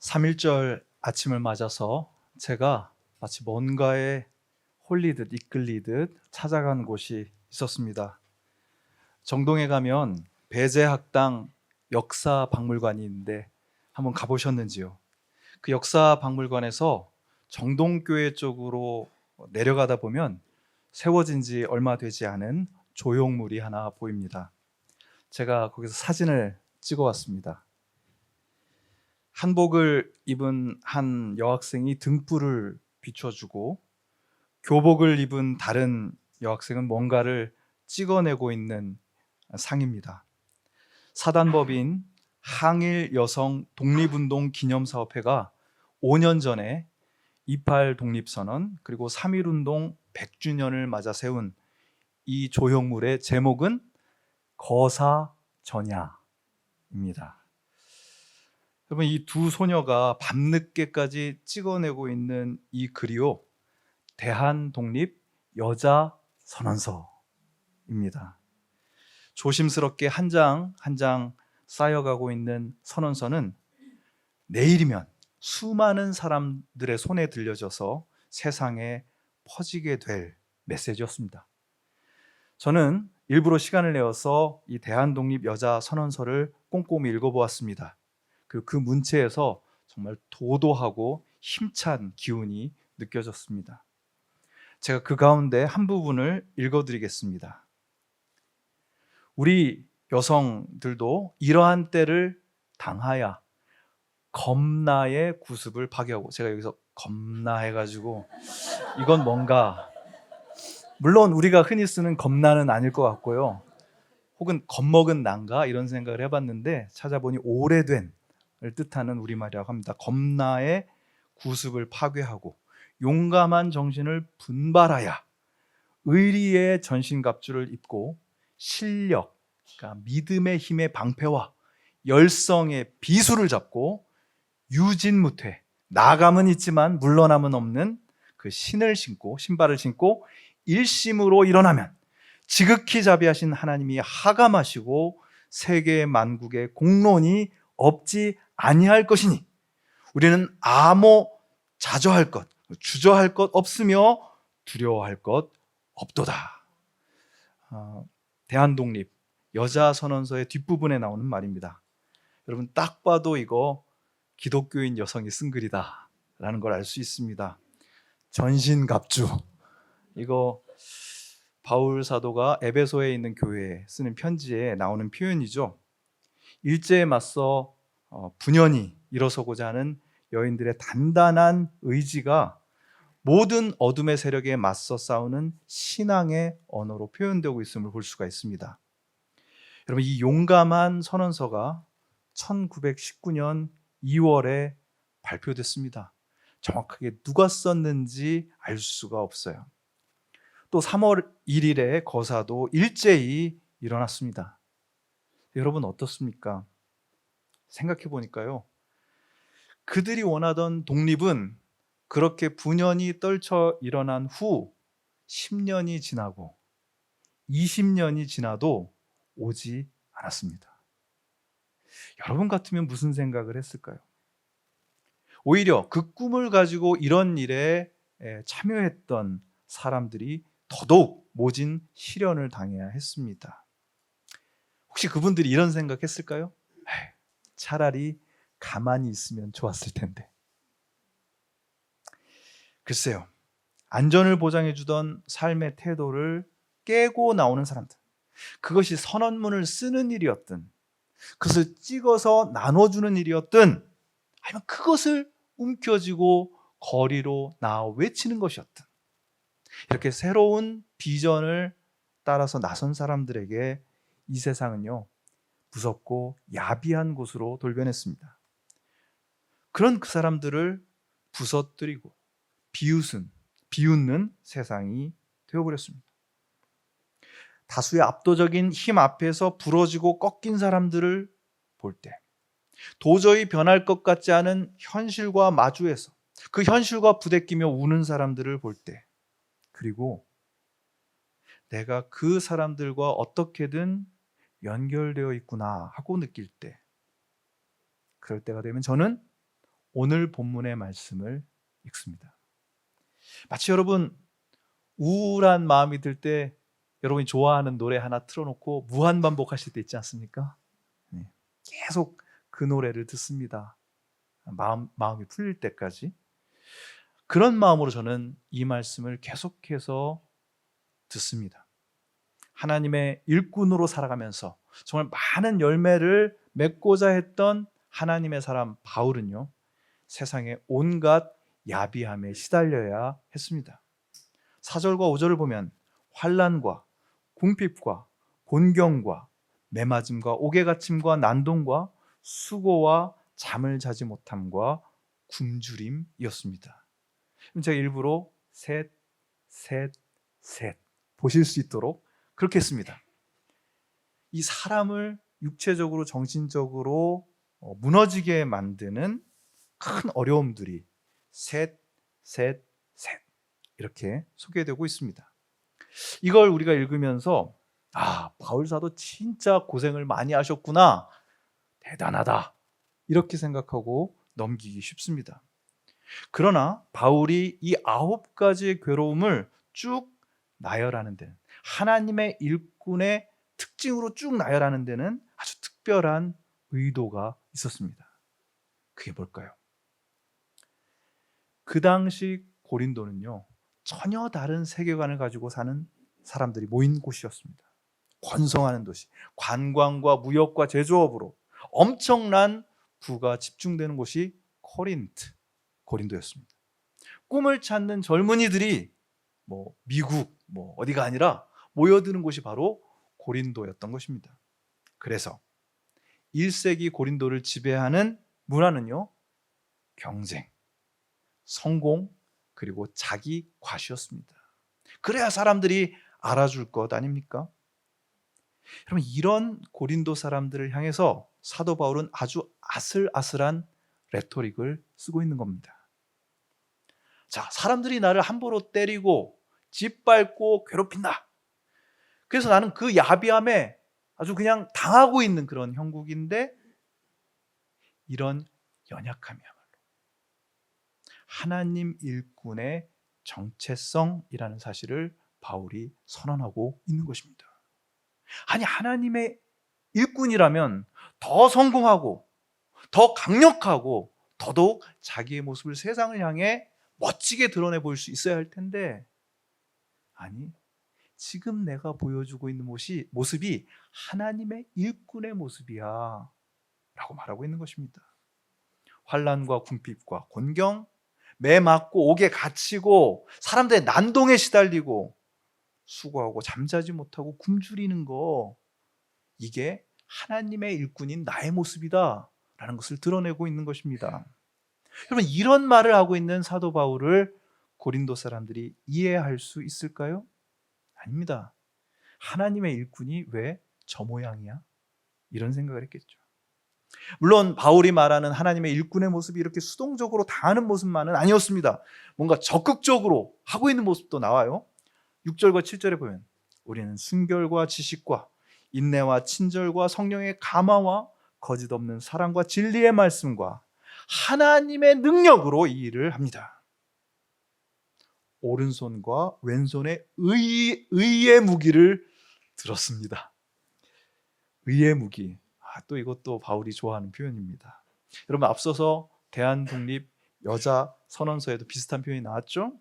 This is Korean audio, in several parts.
3.1절 아침을 맞아서 제가 마치 뭔가에 홀리듯 이끌리듯 찾아간 곳이 있었습니다. 정동에 가면 배재학당 역사박물관이 있는데 한번 가보셨는지요? 그 역사박물관에서 정동교회 쪽으로 내려가다 보면 세워진 지 얼마 되지 않은 조형물이 하나 보입니다. 제가 거기서 사진을 찍어 왔습니다. 한복을 입은 한 여학생이 등불을 비춰주고 교복을 입은 다른 여학생은 뭔가를 찍어내고 있는 상입니다. 사단법인 항일 여성 독립운동 기념사업회가 5년 전에 28 독립선언 그리고 3.1운동 100주년을 맞아 세운 이 조형물의 제목은 거사전야입니다. 여러분, 이 두 소녀가 밤늦게까지 찍어내고 있는 이 글이요, 대한독립 여자선언서입니다. 조심스럽게 한 장 한 장 쌓여가고 있는 선언서는 내일이면 수많은 사람들의 손에 들려져서 세상에 퍼지게 될 메시지였습니다. 저는 일부러 시간을 내어서 이 대한독립 여자선언서를 꼼꼼히 읽어보았습니다. 그 문체에서 정말 도도하고 힘찬 기운이 느껴졌습니다. 제가 그 가운데 한 부분을 읽어드리겠습니다. 우리 여성들도 이러한 때를 당하야 검나의 구습을 파괴하고, 제가 여기서 검나 해가지고 이건 뭔가, 물론 우리가 흔히 쓰는 검나는 아닐 것 같고요, 혹은 겁먹은 난가 이런 생각을 해봤는데 찾아보니 오래된 을 뜻하는 우리말이라고 합니다. 검나의 구습을 파괴하고 용감한 정신을 분발하야 의리의 전신갑주를 입고 실력, 그러니까 믿음의 힘의 방패와 열성의 비수를 잡고 유진무퇴, 나감은 있지만 물러남은 없는 그 신발을 신고 일심으로 일어나면 지극히 자비하신 하나님이 하감하시고 세계 만국의 공론이 없지 아니할 것이니 우리는 아무 자저할 것, 주저할 것 없으며 두려워할 것 없도다. 대한독립 여자선언서의 뒷부분에 나오는 말입니다. 여러분, 딱 봐도 이거 기독교인 여성이 쓴 글이다 라는 걸 알 수 있습니다. 전신갑주, 이거 바울 사도가 에베소에 있는 교회에 쓰는 편지에 나오는 표현이죠. 일제에 맞서 분연히 일어서고자 하는 여인들의 단단한 의지가 모든 어둠의 세력에 맞서 싸우는 신앙의 언어로 표현되고 있음을 볼 수가 있습니다. 여러분, 이 용감한 선언서가 1919년 2월에 발표됐습니다. 정확하게 누가 썼는지 알 수가 없어요. 또 3월 1일에 거사도 일제히 일어났습니다. 여러분 어떻습니까? 생각해 보니까요, 그들이 원하던 독립은 그렇게 분연히 떨쳐 일어난 후 10년이 지나고 20년이 지나도 오지 않았습니다. 여러분 같으면 무슨 생각을 했을까요? 오히려 그 꿈을 가지고 이런 일에 참여했던 사람들이 더더욱 모진 시련을 당해야 했습니다. 혹시 그분들이 이런 생각했을까요? 차라리 가만히 있으면 좋았을 텐데. 글쎄요, 안전을 보장해 주던 삶의 태도를 깨고 나오는 사람들, 그것이 선언문을 쓰는 일이었든 그것을 찍어서 나눠주는 일이었든 아니면 그것을 움켜쥐고 거리로 나와 외치는 것이었든, 이렇게 새로운 비전을 따라서 나선 사람들에게 이 세상은요, 무섭고 야비한 곳으로 돌변했습니다. 그런 그 사람들을 부서뜨리고 비웃는 세상이 되어버렸습니다. 다수의 압도적인 힘 앞에서 부러지고 꺾인 사람들을 볼 때, 도저히 변할 것 같지 않은 현실과 마주해서 그 현실과 부대끼며 우는 사람들을 볼 때, 그리고 내가 그 사람들과 어떻게든 연결되어 있구나 하고 느낄 때, 그럴 때가 되면 저는 오늘 본문의 말씀을 읽습니다. 마치 여러분 우울한 마음이 들 때 여러분이 좋아하는 노래 하나 틀어놓고 무한반복하실 때 있지 않습니까? 네. 계속 그 노래를 듣습니다. 마음이 풀릴 때까지. 그런 마음으로 저는 이 말씀을 계속해서 듣습니다. 하나님의 일꾼으로 살아가면서 정말 많은 열매를 맺고자 했던 하나님의 사람 바울은요, 세상의 온갖 야비함에 시달려야 했습니다. 4절과 5절을 보면 환난과 궁핍과 곤경과 매맞음과 옥에갇힘과 난동과 수고와 잠을 자지 못함과 굶주림이었습니다. 제가 일부러 셋 보실 수 있도록 그렇게 했습니다. 이 사람을 육체적으로 정신적으로 무너지게 만드는 큰 어려움들이 셋 이렇게 소개되고 있습니다. 이걸 우리가 읽으면서 바울 사도 진짜 고생을 많이 하셨구나, 대단하다, 이렇게 생각하고 넘기기 쉽습니다. 그러나 바울이 이 9가지의 괴로움을 쭉 나열하는 데는, 하나님의 일꾼의 특징으로 쭉 나열하는 데는 아주 특별한 의도가 있었습니다. 그게 뭘까요? 그 당시 고린도는요, 전혀 다른 세계관을 가지고 사는 사람들이 모인 곳이었습니다. 번성하는 도시, 관광과 무역과 제조업으로 엄청난 부가 집중되는 곳이 고린도였습니다. 꿈을 찾는 젊은이들이 미국 어디가 아니라 모여드는 곳이 바로 고린도였던 것입니다. 그래서 1세기 고린도를 지배하는 문화는요, 경쟁, 성공, 그리고 자기 과시였습니다. 그래야 사람들이 알아줄 것 아닙니까? 여러분, 이런 고린도 사람들을 향해서 사도 바울은 아주 아슬아슬한 레토릭을 쓰고 있는 겁니다. 자, 사람들이 나를 함부로 때리고 짓밟고 괴롭힌다. 그래서 나는 그 야비함에 아주 그냥 당하고 있는 그런 형국인데, 이런 연약함이야말로 하나님 일꾼의 정체성이라는 사실을 바울이 선언하고 있는 것입니다. 아니, 하나님의 일꾼이라면 더 성공하고 더 강력하고 더더욱 자기의 모습을 세상을 향해 멋지게 드러내 보일 수 있어야 할 텐데, 아니, 지금 내가 보여주고 있는 모습이 하나님의 일꾼의 모습이야 라고 말하고 있는 것입니다. 환난과 궁핍과 곤경, 매 맞고 옥에 갇히고 사람들의 난동에 시달리고 수고하고 잠자지 못하고 굶주리는 거, 이게 하나님의 일꾼인 나의 모습이다 라는 것을 드러내고 있는 것입니다. 여러분, 이런 말을 하고 있는 사도 바울을 고린도 사람들이 이해할 수 있을까요? 아닙니다. 하나님의 일꾼이 왜 저 모양이야? 이런 생각을 했겠죠. 물론 바울이 말하는 하나님의 일꾼의 모습이 이렇게 수동적으로 당하는 모습만은 아니었습니다. 뭔가 적극적으로 하고 있는 모습도 나와요. 6절과 7절에 보면 우리는 순결과 지식과 인내와 친절과 성령의 감화와 거짓 없는 사랑과 진리의 말씀과 하나님의 능력으로 이 일을 합니다. 오른손과 왼손에 의의 무기를 들었습니다. 의의 무기. 또 이것도 바울이 좋아하는 표현입니다. 여러분, 앞서서 대한독립 여자 선언서에도 비슷한 표현이 나왔죠?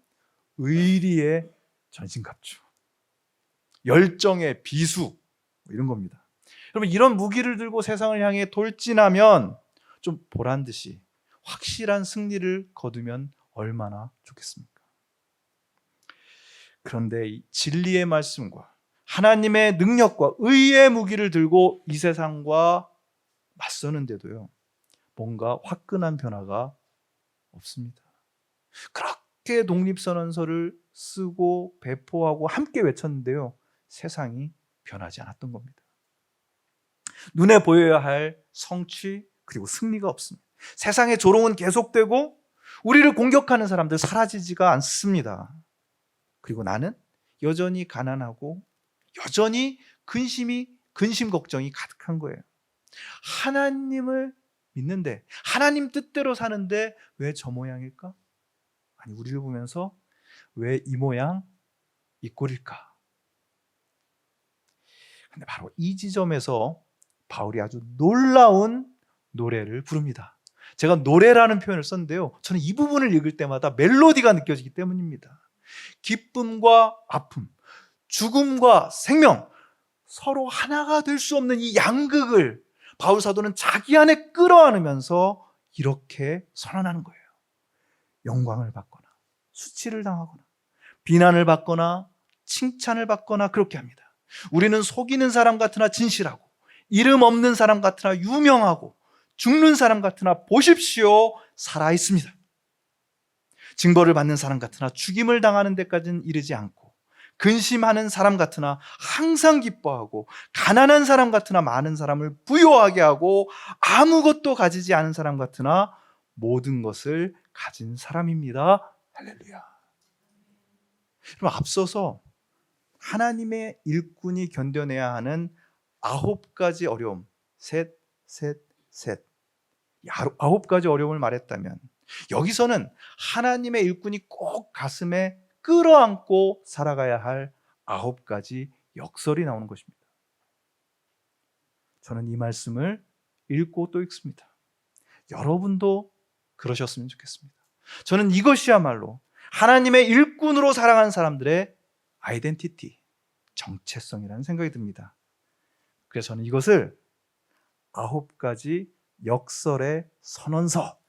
의리의 전신갑주, 열정의 비수, 이런 겁니다. 여러분, 이런 무기를 들고 세상을 향해 돌진하면 좀 보란 듯이 확실한 승리를 거두면 얼마나 좋겠습니까? 그런데 이 진리의 말씀과 하나님의 능력과 의의 무기를 들고 이 세상과 맞서는데도요, 뭔가 화끈한 변화가 없습니다. 그렇게 독립선언서를 쓰고 배포하고 함께 외쳤는데요, 세상이 변하지 않았던 겁니다. 눈에 보여야 할 성취 그리고 승리가 없습니다. 세상의 조롱은 계속되고 우리를 공격하는 사람들 사라지지가 않습니다. 그리고 나는 여전히 가난하고 여전히 근심 걱정이 가득한 거예요. 하나님을 믿는데, 하나님 뜻대로 사는데 왜 저 모양일까? 아니, 우리를 보면서 왜 이 모양 이 꼴일까? 근데 바로 이 지점에서 바울이 아주 놀라운 노래를 부릅니다. 제가 노래라는 표현을 썼는데요, 저는 이 부분을 읽을 때마다 멜로디가 느껴지기 때문입니다. 기쁨과 아픔, 죽음과 생명, 서로 하나가 될 수 없는 이 양극을 바울 사도는 자기 안에 끌어안으면서 이렇게 선언하는 거예요. 영광을 받거나 수치를 당하거나 비난을 받거나 칭찬을 받거나 그렇게 합니다. 우리는 속이는 사람 같으나 진실하고, 이름 없는 사람 같으나 유명하고, 죽는 사람 같으나 보십시오 살아 있습니다. 징벌을 받는 사람 같으나 죽임을 당하는 데까지는 이르지 않고, 근심하는 사람 같으나 항상 기뻐하고, 가난한 사람 같으나 많은 사람을 부유하게 하고, 아무것도 가지지 않은 사람 같으나 모든 것을 가진 사람입니다. 할렐루야. 그럼 앞서서 하나님의 일꾼이 견뎌내야 하는 9가지 어려움, 셋, 9가지 어려움을 말했다면, 여기서는 하나님의 일꾼이 꼭 가슴에 끌어안고 살아가야 할 9가지 역설이 나오는 것입니다. 저는 이 말씀을 읽고 또 읽습니다. 여러분도 그러셨으면 좋겠습니다. 저는 이것이야말로 하나님의 일꾼으로 살아가는 사람들의 아이덴티티, 정체성이라는 생각이 듭니다. 그래서 저는 이것을 9가지 역설의 선언서,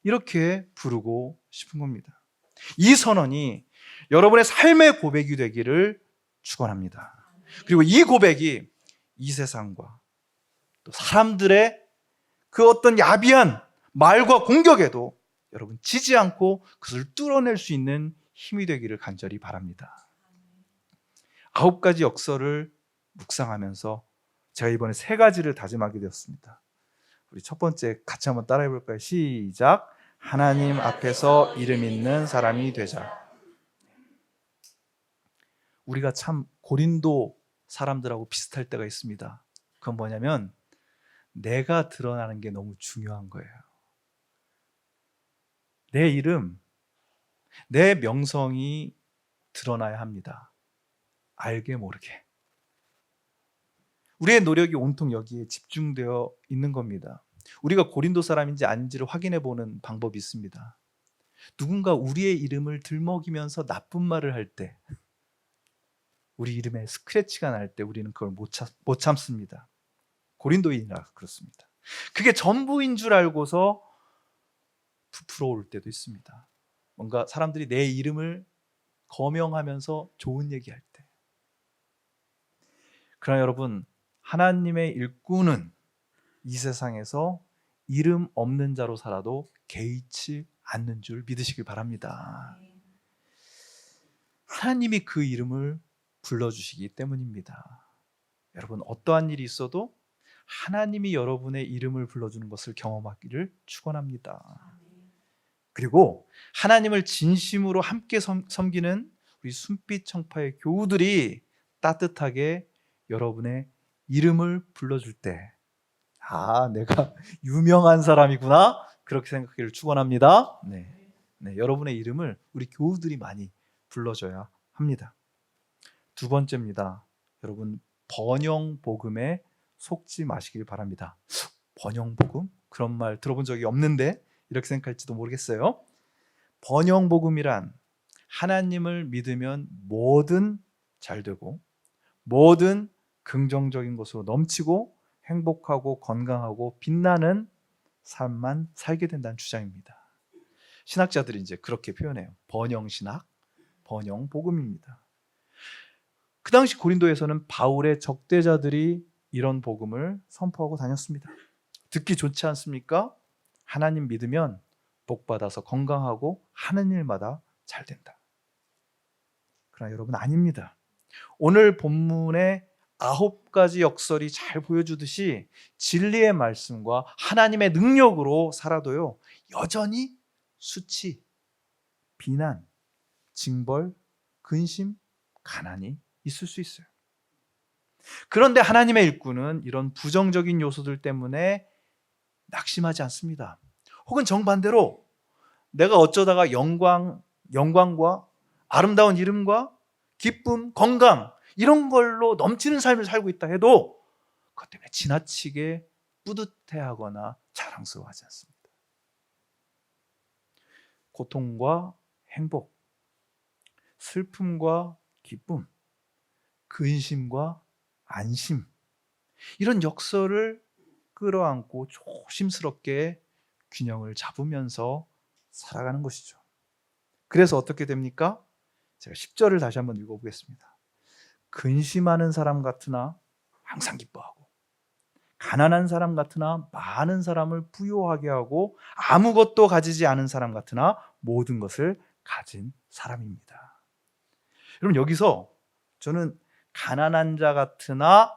이렇게 부르고 싶은 겁니다. 이 선언이 여러분의 삶의 고백이 되기를 축원합니다. 그리고 이 고백이 이 세상과 또 사람들의 그 어떤 야비한 말과 공격에도 여러분 지지 않고 그것을 뚫어낼 수 있는 힘이 되기를 간절히 바랍니다. 9가지 역설을 묵상하면서 제가 이번에 3가지를 다짐하게 되었습니다. 우리 첫 번째 같이 한번 따라해 볼까요? 시작. 하나님 앞에서 이름 있는 사람이 되자. 우리가 참 고린도 사람들하고 비슷할 때가 있습니다. 그건 뭐냐면 내가 드러나는 게 너무 중요한 거예요. 내 이름, 내 명성이 드러나야 합니다. 알게 모르게. 우리의 노력이 온통 여기에 집중되어 있는 겁니다. 우리가 고린도 사람인지 아닌지를 확인해 보는 방법이 있습니다. 누군가 우리의 이름을 들먹이면서 나쁜 말을 할 때, 우리 이름에 스크래치가 날 때 우리는 그걸 못 참습니다. 고린도인이라 그렇습니다. 그게 전부인 줄 알고서 부풀어올 때도 있습니다. 뭔가 사람들이 내 이름을 거명하면서 좋은 얘기할 때. 그러나 여러분, 하나님의 일꾼은 이 세상에서 이름 없는 자로 살아도 개의치 않는 줄 믿으시길 바랍니다. 하나님이 그 이름을 불러주시기 때문입니다. 여러분, 어떠한 일이 있어도 하나님이 여러분의 이름을 불러주는 것을 경험하기를 축원합니다. 그리고 하나님을 진심으로 함께 섬기는 우리 순빛 청파의 교우들이 따뜻하게 여러분의 이름을 불러줄 때, 아, 내가 유명한 사람이구나, 그렇게 생각하기를 축원합니다. 네, 여러분의 이름을 우리 교우들이 많이 불러줘야 합니다. 두 번째입니다. 여러분, 번영복음에 속지 마시길 바랍니다. 번영복음? 그런 말 들어본 적이 없는데 이렇게 생각할지도 모르겠어요. 번영복음이란 하나님을 믿으면 뭐든 잘 되고 뭐든 긍정적인 것으로 넘치고 행복하고 건강하고 빛나는 삶만 살게 된다는 주장입니다. 신학자들이 이제 그렇게 표현해요. 번영신학, 번영복음입니다. 그 당시 고린도에서는 바울의 적대자들이 이런 복음을 선포하고 다녔습니다. 듣기 좋지 않습니까? 하나님 믿으면 복받아서 건강하고 하는 일마다 잘 된다. 그러나 여러분, 아닙니다. 오늘 본문의 9가지 역설이 잘 보여주듯이 진리의 말씀과 하나님의 능력으로 살아도요, 여전히 수치, 비난, 징벌, 근심, 가난이 있을 수 있어요. 그런데 하나님의 일꾼은 이런 부정적인 요소들 때문에 낙심하지 않습니다. 혹은 정반대로 내가 어쩌다가 영광과 아름다운 이름과 기쁨, 건강 이런 걸로 넘치는 삶을 살고 있다 해도 그것 때문에 지나치게 뿌듯해하거나 자랑스러워하지 않습니다. 고통과 행복, 슬픔과 기쁨, 근심과 안심 이런 역설을 끌어안고 조심스럽게 균형을 잡으면서 살아가는 것이죠. 그래서 어떻게 됩니까? 제가 10절을 다시 한번 읽어보겠습니다. 근심하는 사람 같으나 항상 기뻐하고 가난한 사람 같으나 많은 사람을 부유하게 하고 아무것도 가지지 않은 사람 같으나 모든 것을 가진 사람입니다. 여러분 여기서 저는 가난한 자 같으나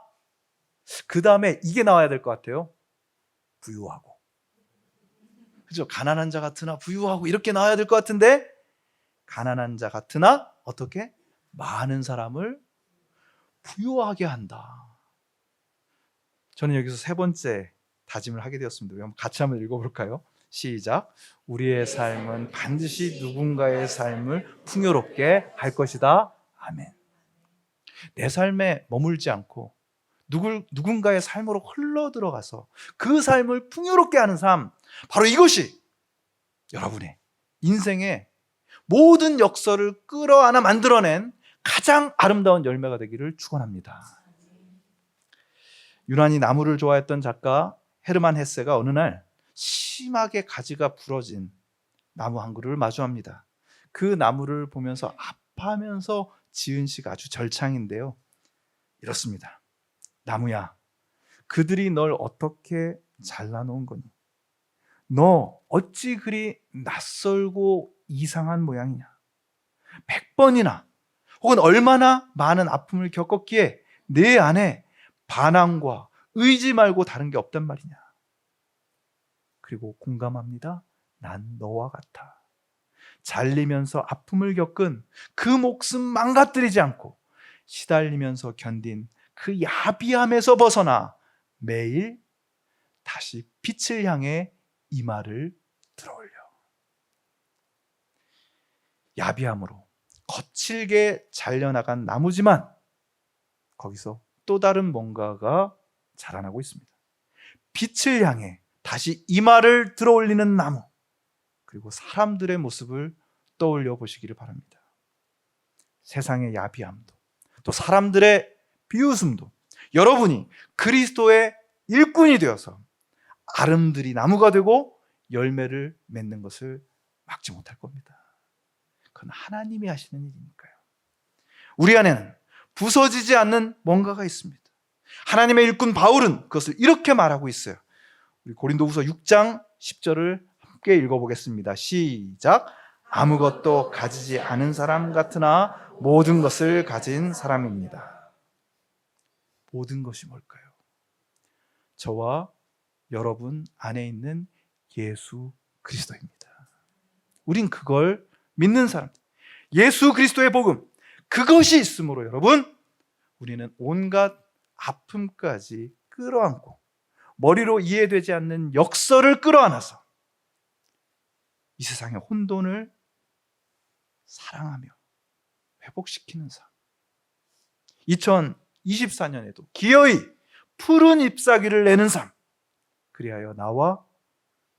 그 다음에 이게 나와야 될 것 같아요. 부유하고. 그죠? 가난한 자 같으나 부유하고 이렇게 나와야 될 것 같은데 가난한 자 같으나 어떻게? 많은 사람을 부유하게 한다. 저는 여기서 세 번째 다짐을 하게 되었습니다. 우리 같이 한번 읽어볼까요? 시작. 우리의 삶은 반드시 누군가의 삶을 풍요롭게 할 것이다. 아멘. 내 삶에 머물지 않고 누군가의 삶으로 흘러 들어가서 그 삶을 풍요롭게 하는 삶, 바로 이것이 여러분의 인생의 모든 역설을 끌어안아 만들어낸 가장 아름다운 열매가 되기를 축원합니다. 유난히 나무를 좋아했던 작가 헤르만 헤세가 어느 날 심하게 가지가 부러진 나무 한 그루를 마주합니다. 그 나무를 보면서 아파하면서 지은 시가 아주 절창인데요. 이렇습니다. 나무야, 그들이 널 어떻게 잘라놓은 거니? 너 어찌 그리 낯설고 이상한 모양이냐? 100번이나 혹은 얼마나 많은 아픔을 겪었기에 내 안에 반항과 의지 말고 다른 게 없단 말이냐? 그리고 공감합니다. 난 너와 같아. 잘리면서 아픔을 겪은 그 목숨 망가뜨리지 않고 시달리면서 견딘 그 야비함에서 벗어나 매일 다시 빛을 향해 이마를 들어올려. 야비함으로 거칠게 잘려나간 나무지만 거기서 또 다른 뭔가가 자라나고 있습니다. 빛을 향해 다시 이마를 들어올리는 나무, 그리고 사람들의 모습을 떠올려 보시기를 바랍니다. 세상의 야비함도 또 사람들의 비웃음도 여러분이 그리스도의 일꾼이 되어서 아름드리 나무가 되고 열매를 맺는 것을 막지 못할 겁니다. 그건 하나님이 하시는 일이니까요. 우리 안에는 부서지지 않는 뭔가가 있습니다. 하나님의 일꾼 바울은 그것을 이렇게 말하고 있어요. 우리 고린도후서 6장 10절을 함께 읽어보겠습니다. 시작. 아무것도 가지지 않은 사람 같으나 모든 것을 가진 사람입니다. 모든 것이 뭘까요? 저와 여러분 안에 있는 예수 그리스도입니다. 우린 그걸 믿는 사람, 예수 그리스도의 복음, 그것이 있으므로 여러분, 우리는 온갖 아픔까지 끌어안고 머리로 이해되지 않는 역설을 끌어안아서 이 세상의 혼돈을 사랑하며 회복시키는 삶, 2024년에도 기어이 푸른 잎사귀를 내는 삶, 그리하여 나와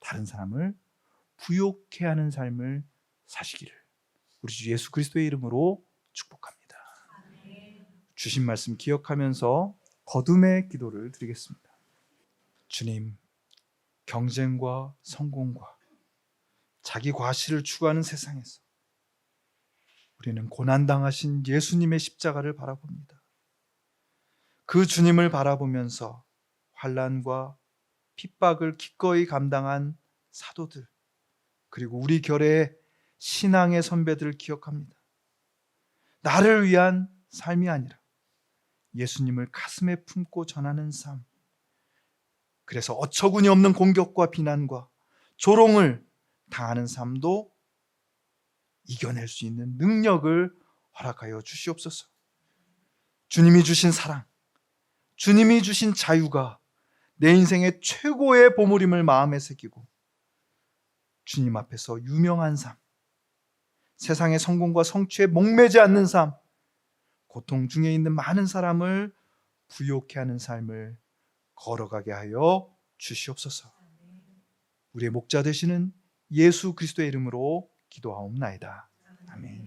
다른 사람을 부욕해 하는 삶을 사시기를 우리 주 예수 그리스도의 이름으로 축복합니다. 주신 말씀 기억하면서 거듭의 기도를 드리겠습니다. 주님, 경쟁과 성공과 자기 과시를 추구하는 세상에서 우리는 고난당하신 예수님의 십자가를 바라봅니다. 그 주님을 바라보면서 환난과 핍박을 기꺼이 감당한 사도들, 그리고 우리 결의 신앙의 선배들을 기억합니다. 나를 위한 삶이 아니라 예수님을 가슴에 품고 전하는 삶, 그래서 어처구니 없는 공격과 비난과 조롱을 당하는 삶도 이겨낼 수 있는 능력을 허락하여 주시옵소서. 주님이 주신 사랑, 주님이 주신 자유가 내 인생의 최고의 보물임을 마음에 새기고 주님 앞에서 유명한 삶, 세상의 성공과 성취에 목매지 않는 삶, 고통 중에 있는 많은 사람을 부욕해 하는 삶을 걸어가게 하여 주시옵소서. 우리의 목자 되시는 예수 그리스도의 이름으로 기도하옵나이다. 아멘.